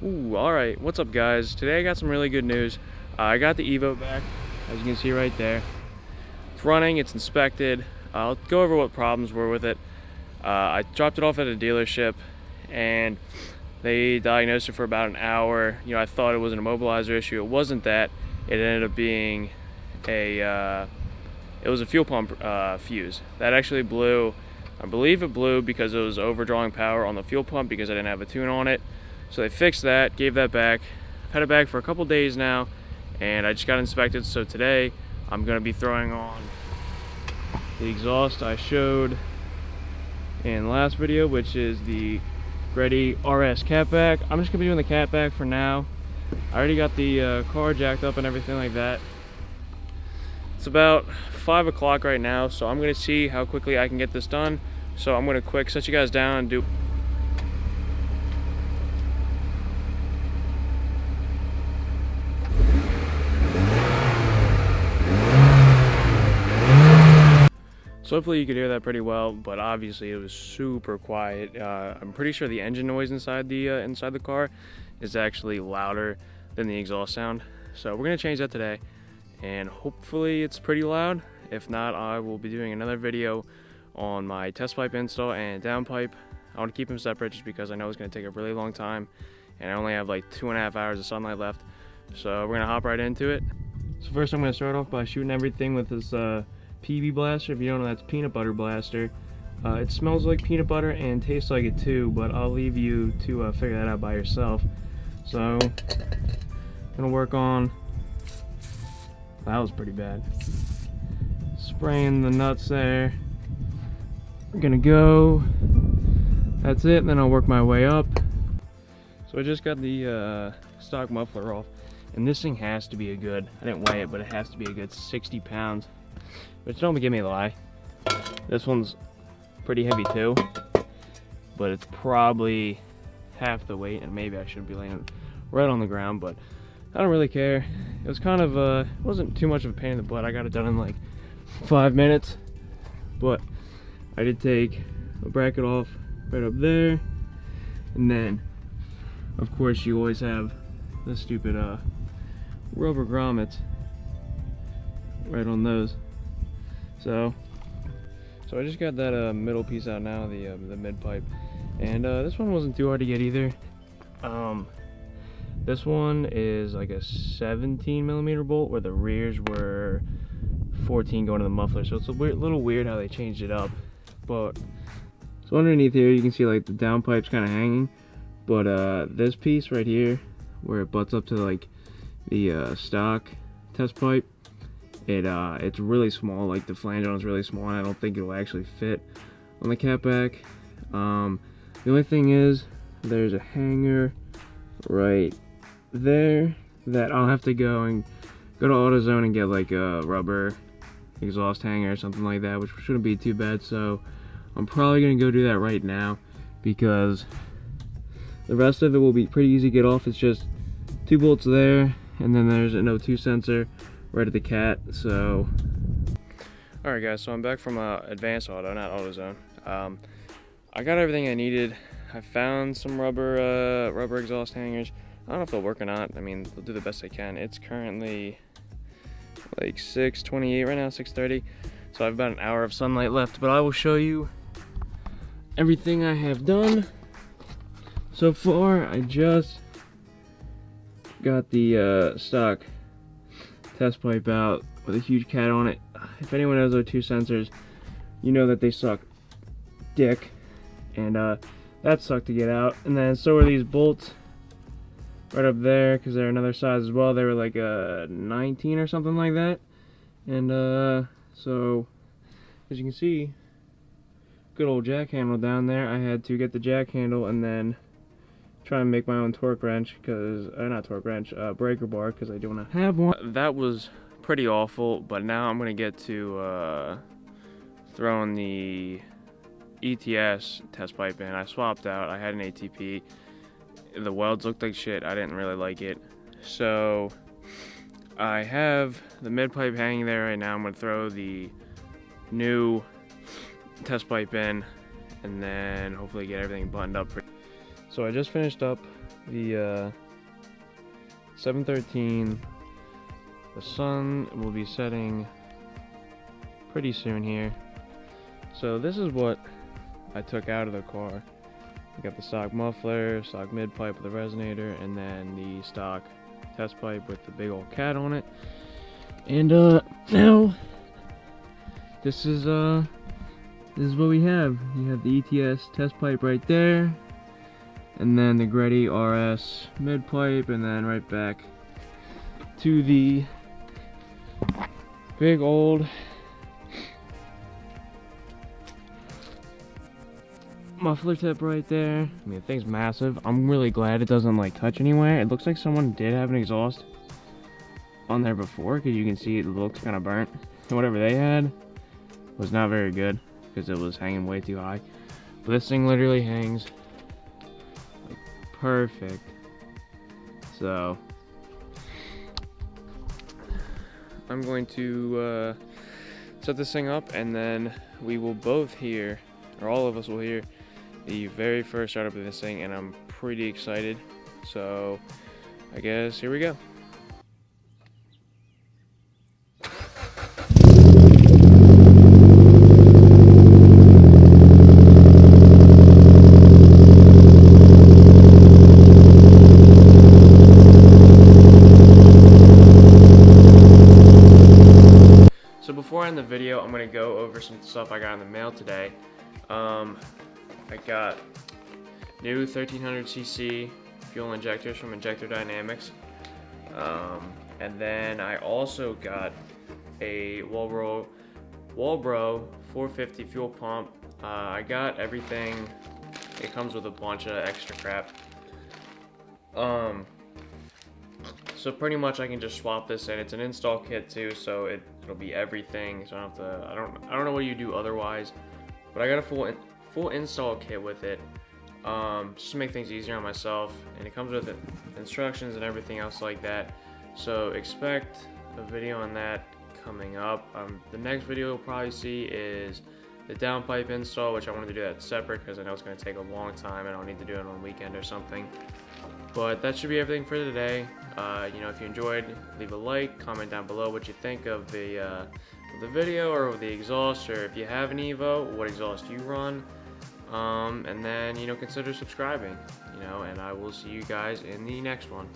Ooh, alright, what's up guys? Today I got some really good news. I got the Evo back, as you can see right there. It's running, it's inspected. I'll go over what problems were with it. I dropped it off at a dealership and they diagnosed it for about an hour. You know, I thought it was an immobilizer issue. It wasn't that. It ended up being it was a fuel pump fuse. That actually blew. I believe it blew because it was overdrawing power on the fuel pump because I didn't have a tune on it. So they fixed that, gave that back. I've had it back for a couple days now, and I just got inspected. So today I'm gonna be throwing on the exhaust I showed in the last video, which is the GReddy RS catback. I'm just gonna be doing the catback for now. I already got the car jacked up and everything like that. It's about 5 o'clock right now, so I'm gonna see how quickly I can get this done. So I'm gonna quick set you guys down and do. So hopefully you could hear that pretty well, but obviously it was super quiet. I'm pretty sure the engine noise inside the car is actually louder than the exhaust sound. So we're gonna change that today, and hopefully it's pretty loud. If not, I will be doing another video on my test pipe install and downpipe. I want to keep them separate just because I know it's gonna take a really long time, and I only have like 2.5 hours of sunlight left. So we're gonna hop right into it. So first I'm gonna start off by shooting everything with this PB blaster. If you don't know, that's peanut butter blaster. It smells like peanut butter and tastes like it too, but I'll leave you to figure that out by yourself. So I'm gonna work on, that was pretty bad, spraying the nuts there. We're gonna go, that's it, and then I'll work my way up. So I just got the stock muffler off, and this thing has to be a good, I didn't weigh it, but it has to be a good 60 pounds. Which don't give me a lie. This one's pretty heavy too, but it's probably half the weight, and maybe I should be laying right on the ground, but I don't really care. It was kind of it wasn't too much of a pain in the butt. I got it done in like 5 minutes, but I did take a bracket off right up there, and then of course you always have the stupid rubber grommets right on those. So I just got that middle piece out now, the mid pipe, and this one wasn't too hard to get either. This one is like a 17 millimeter bolt, where the rears were 14 going to the muffler. So it's a little weird how they changed it up. But so underneath here you can see like the downpipe's kind of hanging, but this piece right here, where it butts up to like the stock test pipe, it's really small. Like the flange on is really small, and I don't think it'll actually fit on the catback. The only thing is there's a hanger right there that I'll have to go to AutoZone and get like a rubber exhaust hanger or something like that, which shouldn't be too bad. So I'm probably gonna go do that right now, because the rest of it will be pretty easy to get off. It's just 2 bolts there, and then there's an O2 sensor right at the cat. So alright guys, so I'm back from Advanced Auto, not AutoZone. I got everything I needed. I found some rubber exhaust hangers. I don't know if they'll work or not. I mean, they'll do the best they can. It's currently like 6:28 right now, 6:30. So I have about an hour of sunlight left, but I will show you everything I have done so far. I just got the stock test pipe out with a huge cat on it. If anyone has O2 sensors, you know that they suck dick, and that sucked to get out. And then so are these bolts right up there, because they're another size as well. They were like a 19 or something like that. And so as you can see, good old jack handle down there. I had to get the jack handle and then try and make my own torque wrench, because not torque wrench, breaker bar, because I do not have one. That was pretty awful, but now I'm gonna get to throwing the ETS test pipe in. I swapped out. I had an ATP. The welds looked like shit. I didn't really like it, so I have the mid pipe hanging there right now. I'm gonna throw the new test pipe in, and then hopefully get everything buttoned up. So I just finished up the 713. The sun will be setting pretty soon here. So this is what I took out of the car. I got the stock muffler, stock mid pipe with the resonator, and then the stock test pipe with the big old cat on it. And now this is what we have. You have the ETS test pipe right there, and then the GReddy RS mid pipe, and then right back to the big old muffler tip right there. I mean, the thing's massive. I'm really glad it doesn't like touch anywhere. It looks like someone did have an exhaust on there before, because you can see it looks kind of burnt. And whatever they had was not very good because it was hanging way too high. But this thing literally hangs like perfect. So I'm going to set this thing up, and then we will both hear, or all of us will hear, the very first startup of this thing, and I'm pretty excited. So I guess here we go. So before I end the video, I'm going to go over some stuff I got in the mail today. I got new 1300cc fuel injectors from Injector Dynamics. And then I also got a Walbro 450 fuel pump. I got everything. It comes with a bunch of extra crap. So pretty much I can just swap this in. It's an install kit too, so it'll be everything. So I don't have to. I don't know what you do otherwise, but I got a full install kit with it, just to make things easier on myself. And it comes with instructions and everything else like that. So expect a video on that coming up. The next video you'll probably see is the downpipe install, which I wanted to do that separate because I know it's going to take a long time and I'll need to do it on a weekend or something. But that should be everything for today. You know, if you enjoyed, leave a like, comment down below what you think of the video or of the exhaust, or if you have an Evo, what exhaust you run. And then, you know, consider subscribing, you know, and I will see you guys in the next one.